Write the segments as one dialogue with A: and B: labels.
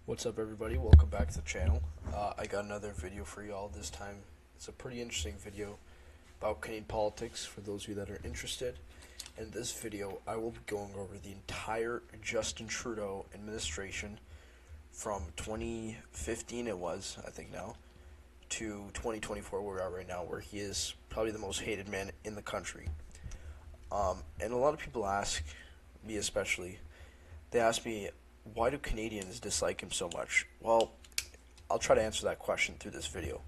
A: What's up, everybody? Welcome back to the channel. I got another video for y'all this time. It's a pretty interesting video about Canadian politics for those of you that are interested. In this video, I will be going over the entire Justin Trudeau administration from 2015 I think now, to 2024 where we are right now, where he is probably the most hated man in the country. And a lot of people ask me especially, they ask me, why do Canadians dislike him so much? Well, I'll try to answer that question through this video.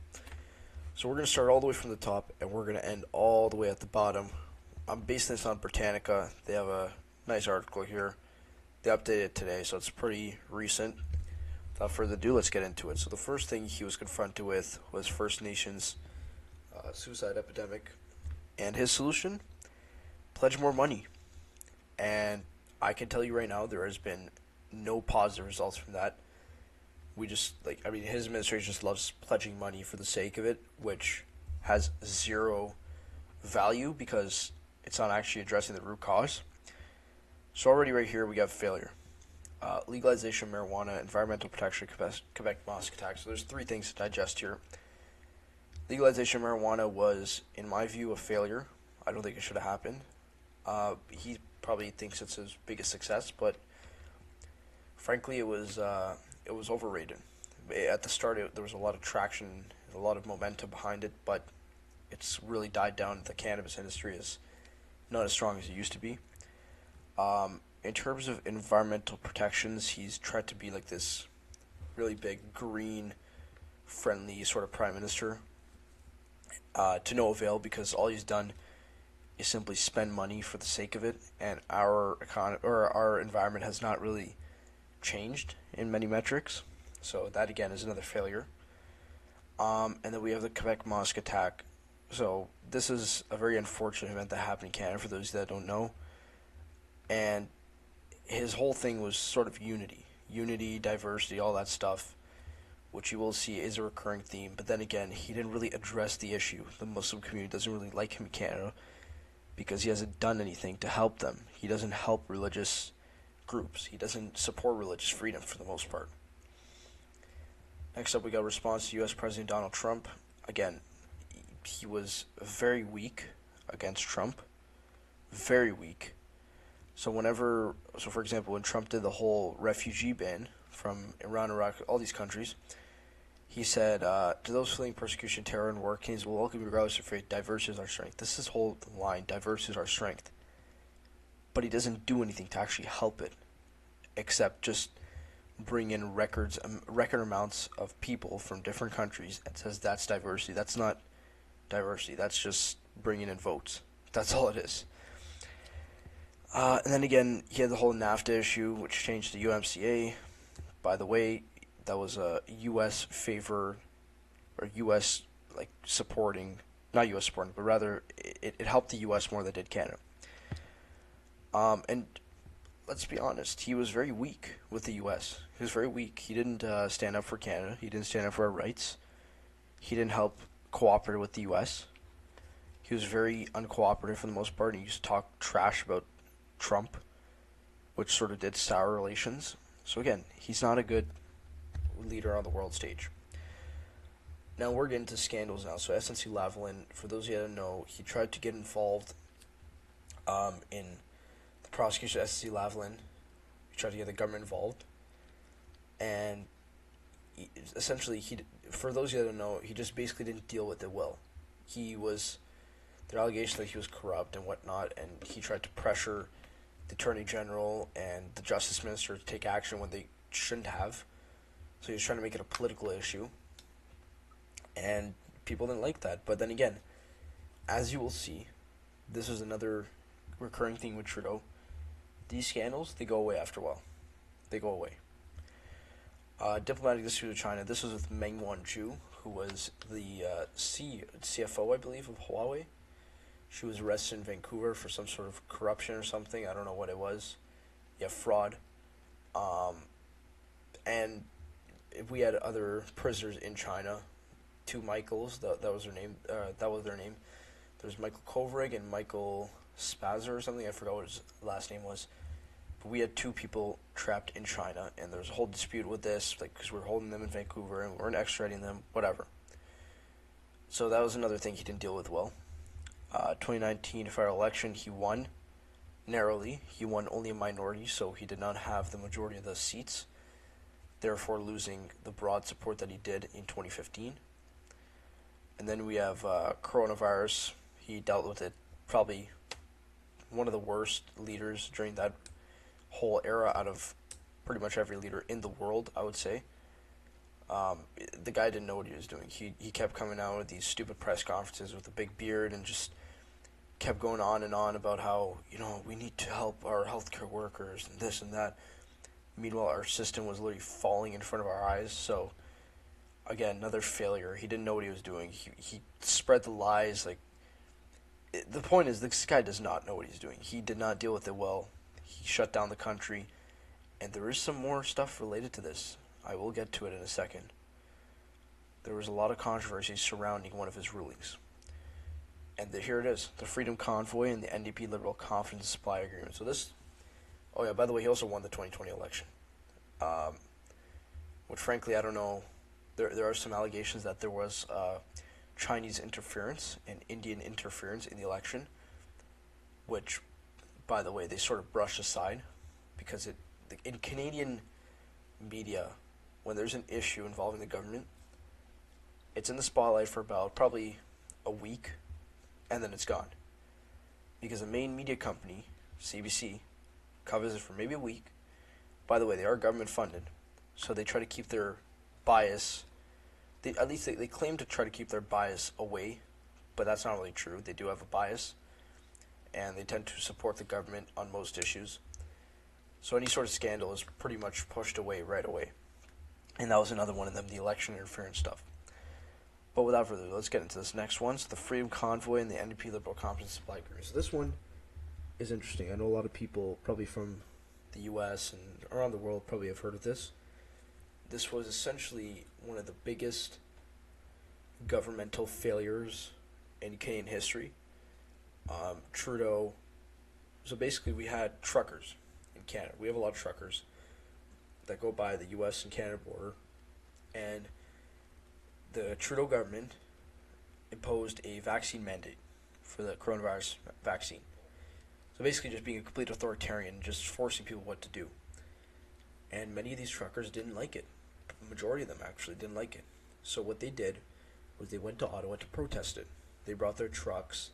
A: So we're going to start all the way from the top, and we're going to end all the way at the bottom. I'm basing this on Britannica. They have a nice article here. They updated it today, so it's pretty recent. Without further ado, let's get into it. So the first thing he was confronted with was First Nations suicide epidemic. And his solution? Pledge more money. And I can tell you right now, there has been no positive results from that. His administration just loves pledging money for the sake of it, which has zero value because it's not actually addressing the root cause. So already right here we got failure. Legalization of marijuana, environmental protection, Quebec mosque attack. So there's three things to digest here. Legalization of marijuana was, in my view, a failure. I don't think it should have happened. He probably thinks it's his biggest success, but frankly, it was overrated. At the start, there was a lot of traction, a lot of momentum behind it, but it's really died down. The cannabis industry is not as strong as it used to be. In terms of environmental protections, he's tried to be like this really big green-friendly sort of prime minister, to no avail, because all he's done is simply spend money for the sake of it, and our environment has not really changed in many metrics. So that again is another failure. And then we have the Quebec mosque attack. So this is a very unfortunate event that happened in Canada for those that don't know. And his whole thing was sort of unity, diversity, all that stuff, which you will see is a recurring theme. But then again, he didn't really address the issue. The Muslim community doesn't really like him in Canada because he hasn't done anything to help them. He doesn't help religious groups. He doesn't support religious freedom for the most part. Next up, we got response to U.S. President Donald Trump. Again, he was very weak against Trump. Very weak. So for example, when Trump did the whole refugee ban from Iran, Iraq, all these countries, he said, to those fleeing persecution, terror, and war, Canadians will welcome you regardless of faith. Diversity is our strength. This is his whole line. Diversity is our strength. But he doesn't do anything to actually help it, except just bring in record amounts of people from different countries and says that's diversity. That's not diversity. That's just bringing in votes. That's all it is. And then again, he had the whole NAFTA issue, which changed the UMCA. By the way, that was a U.S. favor, or U.S. supporting, not U.S. supporting, but rather it helped the U.S. more than it did Canada. And let's be honest, he was very weak with the U.S. He was very weak. He didn't stand up for Canada. He didn't stand up for our rights. He didn't help cooperate with the U.S. He was very uncooperative for the most part. He used to talk trash about Trump, which sort of did sour relations. So again, he's not a good leader on the world stage. Now we're getting to scandals now. So SNC-Lavalin, for those of you that don't know, he tried to get involved in the prosecution of SNC-Lavalin. He tried to get the government involved, and essentially, for those of you that don't know, he just basically didn't deal with it well. There are allegations that he was corrupt and whatnot, and he tried to pressure the Attorney General and the Justice Minister to take action when they shouldn't have. So he was trying to make it a political issue, and people didn't like that. But then again, as you will see, this is another recurring theme with Trudeau. These scandals, they go away after a while. They go away. Diplomatic dispute with China. This was with Meng Wanzhou, who was the CFO, I believe, of Huawei. She was arrested in Vancouver for some sort of corruption or something. I don't know what it was. Yeah, fraud. And we had other prisoners in China. Two Michaels. That was their name. There's Michael Kovrig and Michael Spazzer or something. I forgot what his last name was. But we had 2 people trapped in China, and there was a whole dispute with this, like because we were holding them in Vancouver and we weren't extraditing them, whatever. So that was another thing he didn't deal with well. 2019 federal election, he won narrowly. He won only a minority, so he did not have the majority of the seats, therefore losing the broad support that he did in 2015. And then we have coronavirus. He dealt with it, probably one of the worst leaders during that whole era out of pretty much every leader in the world, I would say. The guy didn't know what he was doing. He kept coming out with these stupid press conferences with a big beard and just kept going on and on about how, we need to help our healthcare workers and this and that. Meanwhile, our system was literally falling in front of our eyes. So, again, another failure. He didn't know what he was doing. He spread the lies. The point is, this guy does not know what he's doing. He did not deal with it well. He shut down the country. And there is some more stuff related to this. I will get to it in a second. There was a lot of controversy surrounding one of his rulings. And here it is, the Freedom Convoy and the NDP Liberal Confidence Supply Agreement. So this, oh yeah, by the way, he also won the 2020 election. Which frankly, I don't know, there are some allegations that there was Chinese interference and Indian interference in the election, which, by the way, they sort of brushed aside, because in Canadian media, when there's an issue involving the government, it's in the spotlight for about probably a week, and then it's gone. Because the main media company, CBC, covers it for maybe a week. By the way, they are government funded, so they try to keep their bias, they claim to try to keep their bias away, but that's not really true. They do have a bias, and they tend to support the government on most issues. So any sort of scandal is pretty much pushed away right away. And that was another one of them, the election interference stuff. But without further ado, let's get into this next one. So the Freedom Convoy and the NDP Liberal Confidence Supply Agreement. So this one is interesting. I know a lot of people, probably from the U.S. and around the world, probably have heard of this. This was essentially one of the biggest governmental failures in Canadian history. Trudeau. So basically, we had truckers in Canada. We have a lot of truckers that go by the U.S. and Canada border, and the Trudeau government imposed a vaccine mandate for the coronavirus vaccine. So basically just being a complete authoritarian, just forcing people what to do. And many of these truckers didn't like it. The majority of them actually didn't like it. So what they did was they went to Ottawa to protest it. They brought their trucks,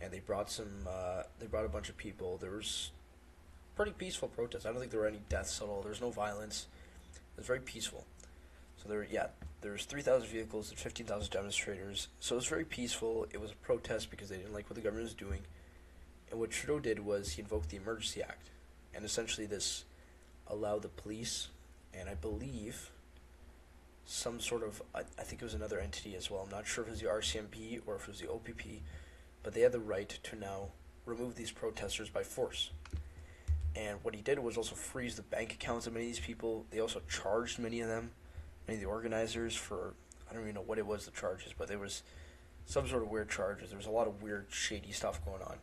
A: and they brought a bunch of people. There was pretty peaceful protests. I don't think there were any deaths at all. There was no violence. It was very peaceful. So there was 3,000 vehicles and 15,000 demonstrators. So it was very peaceful. It was a protest because they didn't like what the government was doing. And what Trudeau did was he invoked the Emergency Act. And essentially this allowed the police, and I believe some sort of, I think it was another entity as well. I'm not sure if it was the RCMP or if it was the OPP, but they had the right to now remove these protesters by force. And what he did was also freeze the bank accounts of many of these people. They also charged many of them, many of the organizers, for, I don't even know what it was, the charges, but there was some sort of weird charges. There was a lot of weird, shady stuff going on.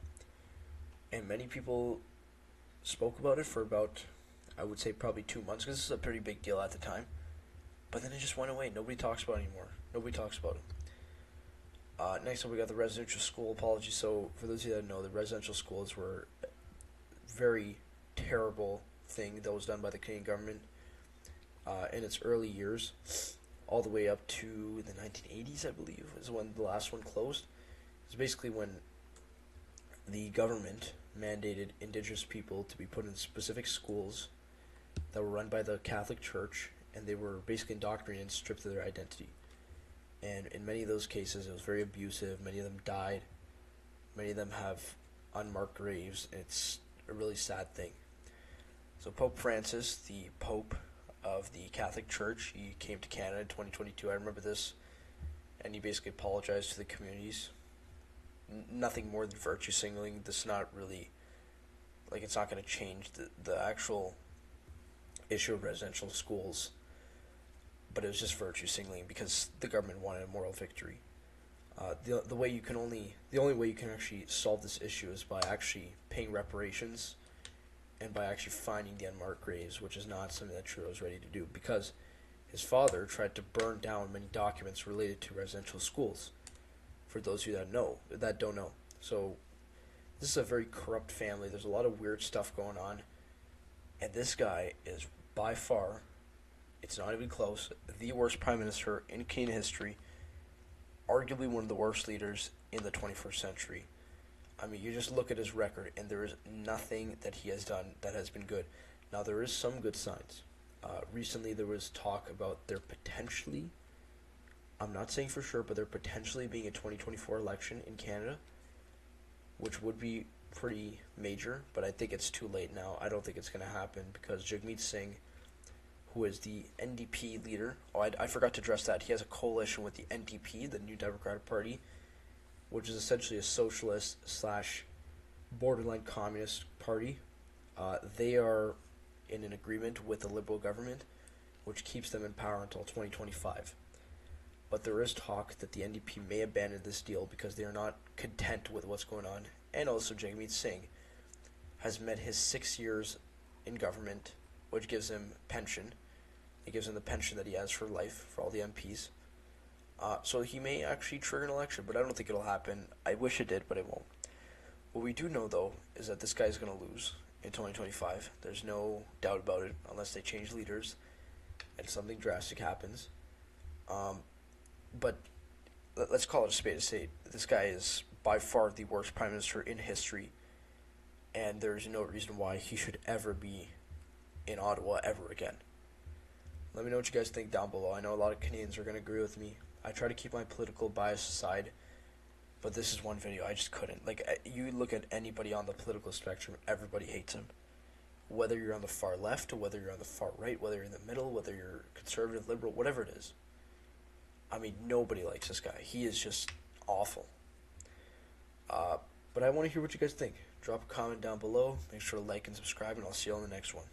A: And many people spoke about it for about, I would say probably 2 months, because this is a pretty big deal at the time. But then it just went away. Nobody talks about it anymore. Nobody talks about it. Next up, we got the residential school apology. So, for those of you that know, the residential schools were a very terrible thing that was done by the Canadian government in its early years, all the way up to the 1980s, I believe, is when the last one closed. It's basically when the government mandated Indigenous people to be put in specific schools that were run by the Catholic Church, and they were basically indoctrinated and stripped of their identity. And in many of those cases, it was very abusive. Many of them died. Many of them have unmarked graves. It's a really sad thing. So Pope Francis, the Pope of the Catholic Church, he came to Canada in 2022. I remember this. And he basically apologized to the communities. Nothing more than virtue signaling. This is not really, it's not going to change the actual issue of residential schools. But it was just virtue signaling because the government wanted a moral victory. The only way you can actually solve this issue is by actually paying reparations and by actually finding the unmarked graves, which is not something that Trudeau is ready to do, because his father tried to burn down many documents related to residential schools. For those of you that don't know, so this is a very corrupt family. There's a lot of weird stuff going on, and this guy is by far, it's not even close, the worst prime minister in Canadian history, arguably one of the worst leaders in the 21st century. I mean, you just look at his record, and there is nothing that he has done that has been good. Now, there is some good signs. Recently, there was talk about there potentially, I'm not saying for sure, but there potentially being a 2024 election in Canada, which would be pretty major, but I think it's too late now. I don't think it's going to happen because Jagmeet Singh, who is the NDP leader, I forgot to address that. He has a coalition with the NDP, the New Democratic Party, which is essentially a socialist slash borderline communist party. They are in an agreement with the Liberal government, which keeps them in power until 2025. But there is talk that the NDP may abandon this deal because they are not content with what's going on. And also, Jagmeet Singh has met his 6 years in government, which gives him pension. It gives him the pension that he has for life for all the MPs. So he may actually trigger an election, but I don't think it'll happen. I wish it did, but it won't. What we do know, though, is that this guy's going to lose in 2025. There's no doubt about it, unless they change leaders and something drastic happens. But let's call it a spade a spade. This guy is by far the worst prime minister in history, and there's no reason why he should ever be in Ottawa ever again. Let me know what you guys think down below. I know a lot of Canadians are going to agree with me. I try to keep my political bias aside, but this is one video I just couldn't. Like, you look at anybody on the political spectrum, everybody hates him. Whether you're on the far left, or whether you're on the far right, whether you're in the middle, whether you're conservative, liberal, whatever it is. I mean, nobody likes this guy. He is just awful. But I want to hear what you guys think. Drop a comment down below. Make sure to like and subscribe, and I'll see you on the next one.